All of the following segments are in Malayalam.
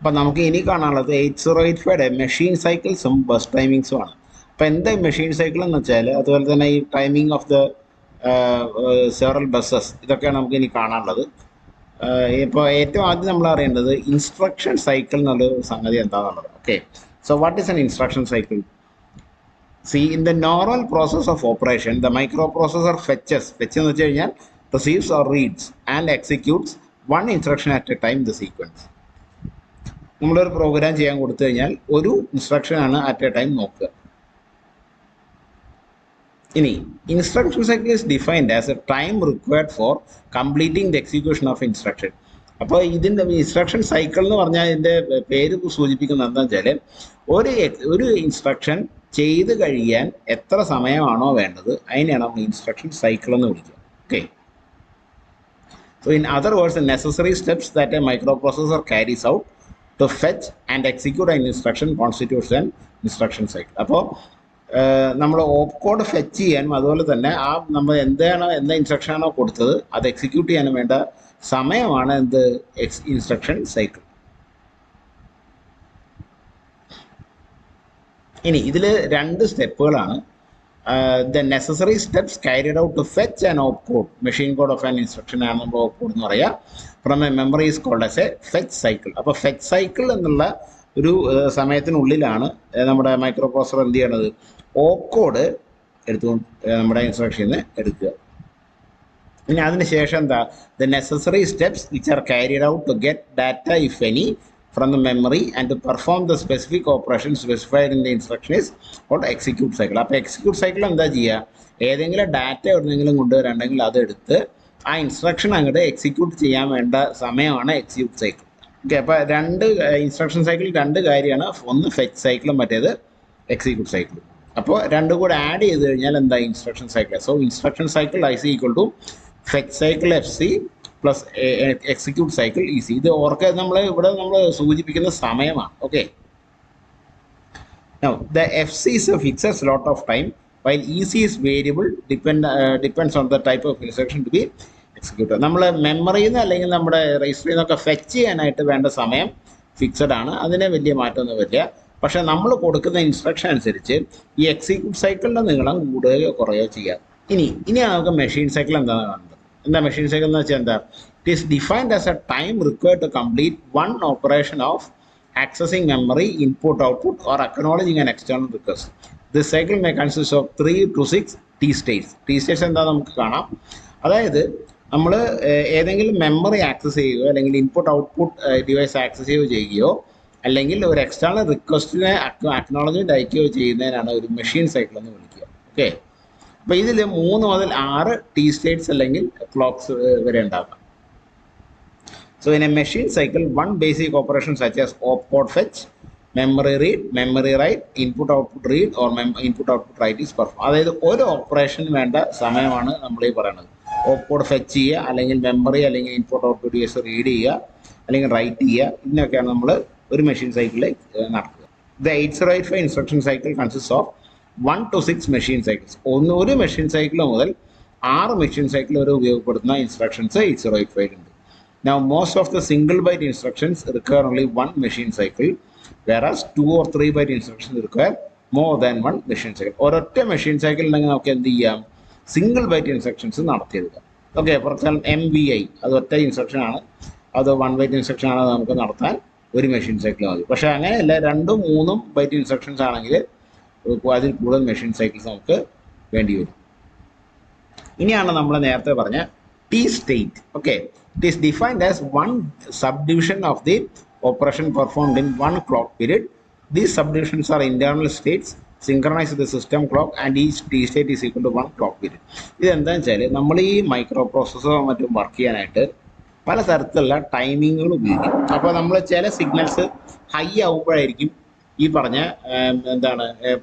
അപ്പം നമുക്ക് ഇനി കാണാനുള്ളത് 8085 മെഷീൻ സൈക്കിൾസും ബസ് ടൈമിങ്സും ആണ്. അപ്പോൾ എന്താ മെഷീൻ സൈക്കിൾ എന്ന് വെച്ചാൽ അതുപോലെ തന്നെ ഈ timing of the several buses ഇതൊക്കെയാണ് നമുക്ക് ഇനി കാണാനുള്ളത്. ഇപ്പോൾ ഏറ്റവും ആദ്യം നമ്മൾ അറിയേണ്ടത് ഇൻസ്ട്രക്ഷൻ സൈക്കിൾ എന്നുള്ളൊരു സംഗതി എന്താണെന്നുള്ളത്. Okay, so what is N instruction cycle? See, in the normal process of operation, the microprocessor fetch എന്ന് വെച്ച് കഴിഞ്ഞാൽ receives or reads and executes one instruction at a time in the sequence. നമ്മളൊരു പ്രോഗ്രാം ചെയ്യാൻ കൊടുത്തു കഴിഞ്ഞാൽ ഒരു ഇൻസ്ട്രക്ഷനാണ് അറ്റ് എ ടൈം നോക്കുക. ഇനി instruction cycle is defined as a time required for completing the execution of instruction. അപ്പോൾ ഇതിൻ്റെ ഇൻസ്ട്രക്ഷൻ സൈക്കിൾ എന്ന് പറഞ്ഞാൽ ഇതിൻ്റെ പേര് സൂചിപ്പിക്കുന്നത് എന്താണെന്ന് വെച്ചാൽ ഒരു ഇൻസ്ട്രക്ഷൻ ചെയ്ത് കഴിയാൻ എത്ര സമയമാണോ വേണ്ടത് അതിനെയാണ് നമ്മൾ ഇൻസ്ട്രക്ഷൻ സൈക്കിൾ എന്ന് വിളിക്കുക. Okay, so in other words the necessary steps that a microprocessor carries out to fetch and execute an instruction constitutes an instruction cycle. അപ്പോൾ നമ്മൾ ഓപ്പ് കോഡ് ഫെച്ച് ചെയ്യാനും അതുപോലെ തന്നെ നമ്മൾ എന്താ ഇൻസ്ട്രക്ഷനാണോ കൊടുത്തത് അത് എക്സിക്യൂട്ട് ചെയ്യാനും വേണ്ട സമയമാണ് ഇൻസ്ട്രക്ഷൻ സൈക്കിൾ. ഇനി ഇതിൽ രണ്ട് സ്റ്റെപ്പുകളാണ്. The necessary steps carried out to fetch and opcode machine code of an instruction ആണ് നമ്മൾ ഓപ്പ് കോഡ് എന്ന് പറയുക. From a memory is called as a fetch cycle. അപ്പോൾ ഫെച്ച് സൈക്കിൾ എന്നുള്ള ഒരു സമയത്തിനുള്ളിലാണ് നമ്മുടെ മൈക്രോ പ്രോസസർ എന്ത് ചെയ്യണത്, ഓപ്പ് കോഡ് എടുത്തുകൊണ്ട് നമ്മുടെ ഇൻസ്ട്രക്ഷനിൽ നിന്ന് എടുക്കുക. ഇനി അതിന് ശേഷം എന്താ, the necessary steps which are carried out to get data if any from the memory and to perform the specific operation specified in the instruction is called execute cycle. അപ്പോൾ എക്സിക്യൂട്ട് സൈക്കിൾ എന്താ ചെയ്യുക, ഏതെങ്കിലും ഡാറ്റ എവിടെയെങ്കിലും കൊണ്ടുവരണ്ടെങ്കിൽ അതെടുത്ത് ആ ഇൻസ്ട്രക്ഷൻ അങ്ങോട്ട് എക്സിക്യൂട്ട് ചെയ്യാൻ വേണ്ട സമയമാണ് എക്സിക്യൂട്ട് സൈക്കിൾ. ഓക്കെ, അപ്പോൾ രണ്ട് ഇൻസ്ട്രക്ഷൻ സൈക്കിൾ രണ്ട് കാര്യമാണ്, ഒന്ന് ഫെച്ച് സൈക്കിളും മറ്റേത് എക്സിക്യൂട്ട് സൈക്കിളും. അപ്പോൾ രണ്ടും കൂടെ ആഡ് ചെയ്ത് കഴിഞ്ഞാൽ എന്താ instruction cycle. So instruction cycle I C equal to fetch cycle F C plus execute cycle E C. ഇത് ഓർക്കുക, ഇവിടെ നമ്മൾ സൂചിപ്പിക്കുന്ന സമയമാണ്. Okay, now the FC is a fixed slot of time while EC is variable depends on the type of instruction to be executed. നമ്മൾ മെമ്മറിയിൽ നിന്ന് അല്ലെങ്കിൽ നമ്മുടെ രജിസ്റ്ററിൽ നിന്നൊക്കെ ഫെച്ച് ചെയ്യാനായിട്ട് വേണ്ട സമയം ഫിക്സഡ് ആണ്, അതിനെ വലിയ മാറ്റമൊന്നും വരില്ല. പക്ഷേ നമ്മൾ കൊടുക്കുന്ന ഇൻസ്ട്രക്ഷൻ അനുസരിച്ച് ഈ എക്സിക്യൂട്ട് സൈക്കിളിൻ്റെ നീളം കൂടുകയോ കുറയോ ചെയ്യാം. ഇനിയാണ് നമുക്ക് മെഷീൻ സൈക്കിൾ എന്താണെന്ന് കാണുന്നത്. എന്താ മെഷീൻ സൈക്കിൾ എന്ന് വെച്ചാൽ എന്താ, it is defined as a time required to complete one operation of accessing memory, input, output or acknowledging an external request. This cycle may consist of 3 to 6 T states. T states എന്താ നമുക്ക് കാണാം. അതായത് നമ്മൾ ഏതെങ്കിലും മെമ്മറി ആക്സസ് ചെയ്യുകയോ അല്ലെങ്കിൽ ഇൻപുട്ട് ഔട്ട്പുട്ട് ഡിവൈസ് ആക്സസ് ചെയ്യുകയോ അല്ലെങ്കിൽ ഒരു എക്സ്റ്റേണൽ റിക്വസ്റ്റിനെ അക്നോളജ്മെൻറ്റ് അയക്കുകയോ ചെയ്യുന്നതിനാണ് ഒരു മെഷീൻ സൈക്കിൾ എന്ന് വിളിക്കുക. ഓക്കെ, അപ്പോൾ ഇതിൽ 3 മുതൽ 6 T states അല്ലെങ്കിൽ ക്ലോക്സ് വരെ ഉണ്ടാകാം. So in a machine cycle, one basic operation such as opcode fetch, memory read, memory write, input output read or input output write is performed. അതായത് ഒരു ഓപ്പറേഷൻ വേണ്ട സമയമാണ് നമ്മൾ ഈ പറയുന്നത്. ഓപ്കോഡ് ഫെച്ച് ചെയ്യുക, അല്ലെങ്കിൽ മെമ്മറി അല്ലെങ്കിൽ ഇൻപുട്ട് ഔട്ട്പുട്ട് ഡിവൈസ് റീഡ് ചെയ്യുക, അല്ലെങ്കിൽ റൈറ്റ് ചെയ്യുക, ഇതിനൊക്കെയാണ് നമ്മൾ ഒരു മെഷീൻ സൈക്കിളിൽ നടക്കുക. The 8085 instruction cycle consists of 1 to 6 machine cycles. ഒരു മെഷീൻ സൈക്കിൾ മുതൽ 6 മെഷീൻ സൈക്കിൾ വരെ ഉപയോഗപ്പെടുത്തുന്ന ഇൻസ്ട്രക്ഷൻസ് 8085 ഉണ്ട്. Now, most of the single byte instructions require only one machine cycle, whereas 2 or 3 byte instructions require more than one machine cycle. ഒരൊറ്റ മെഷീൻ സൈക്കിൾ ഉണ്ടെങ്കിൽ നമുക്ക് എന്ത് ചെയ്യാം, സിംഗിൾ ബൈറ്റ് ഇൻസ്ട്രക്ഷൻസ് നടത്തിയെടുക്കാം. ഓക്കെ, ഫോർ എക്സാമ്പിൾ MVI അത് ഒറ്റ ഇൻസ്ട്രക്ഷനാണ്, അത് 1 ബൈറ്റ് ഇൻസ്ട്രക്ഷൻ ആണ്, നമുക്ക് നടത്താൻ ഒരു മെഷീൻ സൈക്കിൾ മതി. പക്ഷേ അങ്ങനെയല്ല, 2, 3 ബൈറ്റ് ഇൻസ്ട്രക്ഷൻസ് ആണെങ്കിൽ അതിൽ കൂടുതൽ മെഷീൻ സൈക്കിൾസ് നമുക്ക് വേണ്ടി വരും. ഇനിയാണ് നമ്മൾ നേരത്തെ പറഞ്ഞ T state. Okay, it is defined as one subdivision of the operation performed in one clock period. These subdivisions are internal states synchronized with the system clock and each T state is equal to one clock period. ഇതെന്താണെന്ന് വെച്ചാൽ നമ്മൾ ഈ മൈക്രോ പ്രോസസ്സർ മറ്റും വർക്ക് ചെയ്യാനായിട്ട് പല തരത്തിലുള്ള ടൈമിങ്ങുകൾ ഉപയോഗിക്കും. അപ്പോൾ നമ്മൾ ചില സിഗ്നൽസ് ഹൈ ആവുമ്പോഴായിരിക്കും ഈ പറഞ്ഞ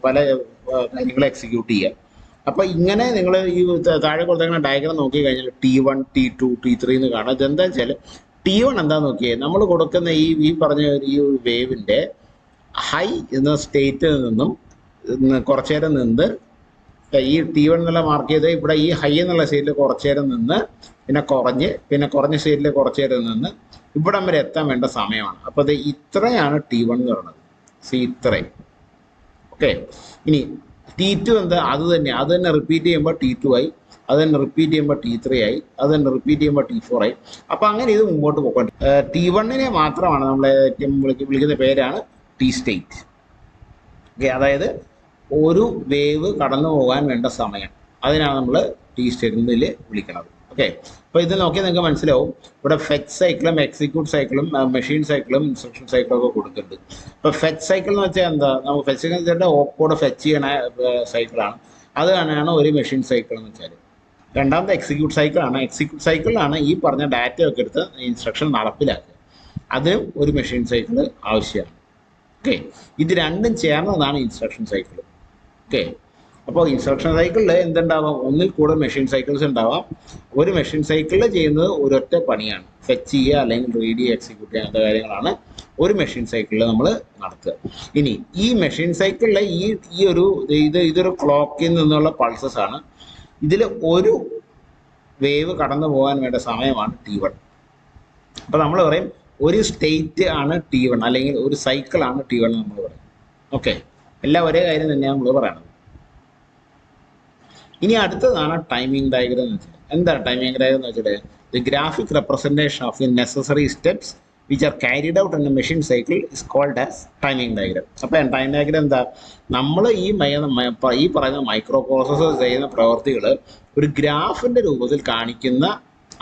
പല കാര്യങ്ങൾ എക്സിക്യൂട്ട് ചെയ്യുക. അപ്പോൾ ഇങ്ങനെ നിങ്ങൾ ഈ താഴെ കൊടുത്തേക്കുന്ന ഡയഗ്രാം നോക്കി കഴിഞ്ഞാൽ T1, T2, T3 എന്ന് കാണാം. ഇതെന്താ വെച്ചാൽ T1 എന്താണെന്ന് നോക്കിയേ, നമ്മൾ കൊടുക്കുന്ന ഈ പറഞ്ഞ ഈ വേവിൻ്റെ ഹൈ എന്ന സ്റ്റേറ്റിൽ നിന്നും കുറച്ചു നേരം നിന്ന് ഈ T1 എന്നുള്ള മാർക്ക് ചെയ്ത് ഇവിടെ ഈ ഹൈ എന്നുള്ള സ്റ്റേറ്റിൽ കുറച്ചു നേരം നിന്ന് പിന്നെ കുറഞ്ഞ സ്റ്റേറ്റിൽ കുറച്ച് നേരം നിന്ന് ഇവിടം വരെ എത്താൻ വേണ്ട സമയമാണ്. അപ്പോൾ അത് ഇത്രയാണ് T1 എന്ന് പറയുന്നത്. ഇത്രയും. ഓക്കെ. ഇനി T2 എന്താ? അത് തന്നെ റിപ്പീറ്റ് ചെയ്യുമ്പോൾ T2 ആയി, അത് തന്നെ റിപ്പീറ്റ് ചെയ്യുമ്പോൾ T3 ആയി, അത് തന്നെ റിപ്പീറ്റ് ചെയ്യുമ്പോൾ T4 ആയി. അപ്പോൾ അങ്ങനെ ഇത് മുമ്പോട്ട് പോയിക്കൊണ്ട് T1 മാത്രമാണ് നമ്മൾ വിളിക്കുന്ന പേരാണ് T സ്റ്റേറ്റ്. ഓക്കെ. അതായത് ഒരു വേവ് കടന്നു പോകാൻ വേണ്ട സമയം, അതിനാണ് നമ്മൾ T സ്റ്റേറ്റിൽ വിളിക്കുന്നത്. ഓക്കെ. അപ്പോൾ ഇത് നോക്കിയാൽ നിങ്ങൾക്ക് മനസ്സിലാവും. ഇവിടെ ഫെച്ച് സൈക്കിളും എക്സിക്യൂട്ട് സൈക്കിളും മെഷീൻ സൈക്കിളും ഇൻസ്ട്രക്ഷൻ സൈക്കിളും ഒക്കെ കൊടുക്കുന്നുണ്ട്. ഇപ്പോൾ ഫെച്ച് സൈക്കിൾ എന്ന് വെച്ചാൽ എന്താ? നമുക്ക് ഫെച്ച് സൈക്കിൾ എന്ന് വെച്ചാൽ ഓപ്പോടെ ഫെച്ച് ചെയ്യണ സൈക്കിളാണ്. അത് തന്നെയാണ് ഒരു മെഷീൻ സൈക്കിൾ എന്ന് വെച്ചാൽ. രണ്ടാമത്തെ എക്സിക്യൂട്ട് സൈക്കിളാണ്. എക്സിക്യൂട്ട് സൈക്കിളിലാണ് ഈ പറഞ്ഞ ഡാറ്റയൊക്കെ എടുത്ത് ഇൻസ്ട്രക്ഷൻ നടപ്പിലാക്കുക. അതിനും ഒരു മെഷീൻ സൈക്കിൾ ആവശ്യമാണ്. ഓക്കെ. ഇത് രണ്ടും ചേർന്നതാണ് ഇൻസ്ട്രക്ഷൻ സൈക്കിൾ. ഓക്കെ. അപ്പോൾ ഇൻസ്ട്രക്ഷൻ സൈക്കിളിൽ എന്തുണ്ടാവാം? ഒന്നിൽ കൂടുതൽ മെഷീൻ സൈക്കിൾസ് ഉണ്ടാവാം. ഒരു മെഷീൻ സൈക്കിളിൽ ചെയ്യുന്നത് ഒരൊറ്റ പണിയാണ്, ഫെച്ച് ചെയ്യുക അല്ലെങ്കിൽ റീഡ് ചെയ്യുക, എക്സിക്യൂട്ട് ചെയ്യുക, അങ്ങനത്തെ കാര്യങ്ങളാണ് ഒരു മെഷീൻ സൈക്കിളിൽ നമ്മൾ നടത്തുക. ഇനി ഈ മെഷീൻ സൈക്കിളിൽ ഇതൊരു ക്ലോക്കിൽ നിന്നുള്ള പൾസസ് ആണ്. ഇതിൽ ഒരു വേവ് കടന്നു പോകാൻ വേണ്ട സമയമാണ് T1. അപ്പോൾ നമ്മൾ പറയും ഒരു സ്റ്റേറ്റ് ആണ് T1, അല്ലെങ്കിൽ ഒരു സൈക്കിളാണ് T1 നമ്മൾ പറയും. ഓക്കെ. എല്ലാം ഒരേ കാര്യം തന്നെയാണ് നമ്മൾ പറയണത്. ഇനി അടുത്തതാണ് ടൈമിംഗ് ഡയഗ്രം എന്ന് വെച്ചാൽ. എന്താണ് ടൈമിംഗ് ഡയഗ്രം എന്ന് വെച്ചാൽ? The graphic representation of the necessary steps which are carried out in a machine cycle is called as timing diagram. അപ്പോൾ ടൈം ഡയഗ്രം എന്താ? നമ്മൾ ഈ പറയുന്ന മൈക്രോ പ്രോസസ്സർ ചെയ്യുന്ന പ്രവൃത്തികൾ ഒരു ഗ്രാഫിൻ്റെ രൂപത്തിൽ കാണിക്കുന്ന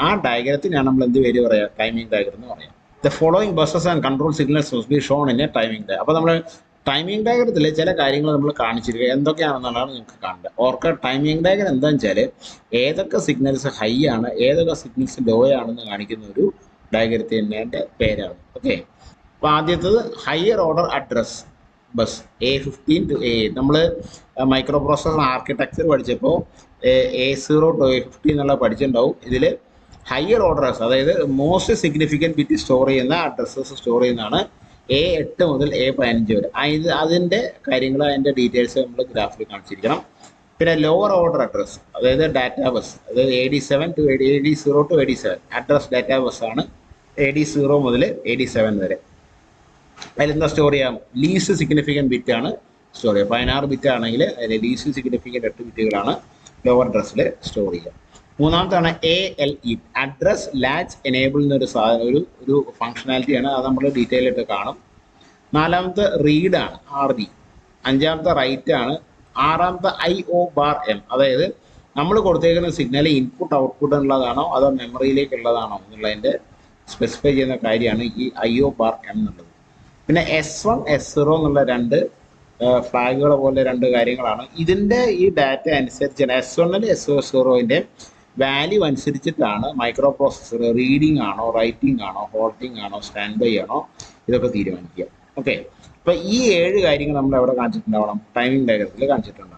ആ ഡയഗ്രത്തിനാണ് നമ്മൾ എന്ത് പേര് പറയുക? ടൈമിംഗ് ഡയഗ്രം എന്ന് പറയാം. The following buses and control signals must be shown in A timing diagram. അപ്പോൾ നമ്മൾ ടൈമിംഗ് ഡയഗ്രത്തിൽ ചില കാര്യങ്ങൾ നമ്മൾ കാണിച്ചിരിക്കുക, എന്തൊക്കെയാണെന്നുള്ളതാണ് നിങ്ങൾക്ക് കാണേണ്ടത്. ഓർക്കുക, ടൈമിംഗ് ഡയഗ്രം എന്താണെന്ന് വെച്ചാൽ ഏതൊക്കെ സിഗ്നൽസ് ഹൈ ആണ്, ഏതൊക്കെ സിഗ്നൽസ് ലോ ആണെന്ന് കാണിക്കുന്ന ഒരു ഡയഗ്രത്തിൻ്റെ പേരാണ്. ഓക്കെ. അപ്പോൾ ആദ്യത്തത് higher order address bus A15 to A8. നമ്മൾ മൈക്രോ പ്രോസസർ ആർക്കിടെക്ചർ പഠിച്ചപ്പോൾ A0 to A15 എന്നുള്ള പഠിച്ചിട്ടുണ്ടാവും. ഇതിൽ ഹയർ ഓർഡേഴ്സ്, അതായത് മോസ്റ്റ് സിഗ്നിഫിക്കൻറ്റ് ബിറ്റ് സ്റ്റോർ ചെയ്യുന്ന അഡ്രസ്സസ് സ്റ്റോർ ചെയ്യുന്നതാണ് A8 മുതൽ A15 വരെ. അതിൻ്റെ കാര്യങ്ങൾ, അതിൻ്റെ ഡീറ്റെയിൽസ് നമ്മൾ ഗ്രാഫിൽ കാണിച്ചിരിക്കണം. പിന്നെ ലോവർ ഓർഡർ അഡ്രസ്, അതായത് ഡാറ്റാ ബസ്, അതായത് AD0 to AD7 address data ബസ്സാണ് AD0 മുതൽ AD7 വരെ. അതിലെന്താ സ്റ്റോർ ചെയ്യാം? ലീസ്റ്റ് സിഗ്നിഫിക്കൻറ്റ് ബിറ്റാണ് സ്റ്റോർ ചെയ്യുക. 16 ബിറ്റ് ആണെങ്കിൽ അതിൽ ലീസ്റ്റ് സിഗ്നിഫിക്കൻറ്റ് 8 ബിറ്റുകളാണ് ലോവർ അഡ്രസ്സിൽ സ്റ്റോർ ചെയ്യുക. മൂന്നാമത്താണ് ALE, അഡ്രസ് ലാച്ച് എനേബിൾ എന്നൊരു ഒരു ഫങ്ഷനാലിറ്റിയാണ്. അത് നമ്മൾ ഡീറ്റെയിൽ ആയിട്ട് കാണും. നാലാമത്തെ റീഡാണ്, RD. അഞ്ചാമത്തെ റൈറ്റ് ആണ്. ആറാമത്തെ IO⁻M, അതായത് നമ്മൾ കൊടുത്തേക്കുന്ന സിഗ്നൽ ഇൻപുട്ട് ഔട്ട്പുട്ട് ഉള്ളതാണോ അതോ മെമ്മറിയിലേക്കുള്ളതാണോ എന്നുള്ളതിൻ്റെ സ്പെസിഫൈ ചെയ്യുന്ന കാര്യമാണ് ഈ IO⁻M എന്നുള്ളത്. പിന്നെ S1 S0 എന്നുള്ള രണ്ട് ഫ്ലാഗുകൾ പോലെ രണ്ട് കാര്യങ്ങളാണ്. ഇതിൻ്റെ ഈ ഡാറ്റ അനുസരിച്ചാണ് S1 S0ൻ്റെ വാല്യൂ അനുസരിച്ചിട്ടാണ് മൈക്രോ പ്രോസസ്സർ റീഡിംഗ് ആണോ, റൈറ്റിംഗ് ആണോ, ഹോൾട്ടിംഗ് ആണോ, സ്റ്റാൻഡ് ബൈ ആണോ, ഇതൊക്കെ തീരുമാനിക്കുക. ഓക്കെ. അപ്പോൾ ഈ 7 കാര്യങ്ങൾ നമ്മൾ എവിടെ കാണിച്ചിട്ടുണ്ടാവണം? ടൈമിംഗ് ഡയഗ്രത്തിൽ കാണിച്ചിട്ടുണ്ടാവണം.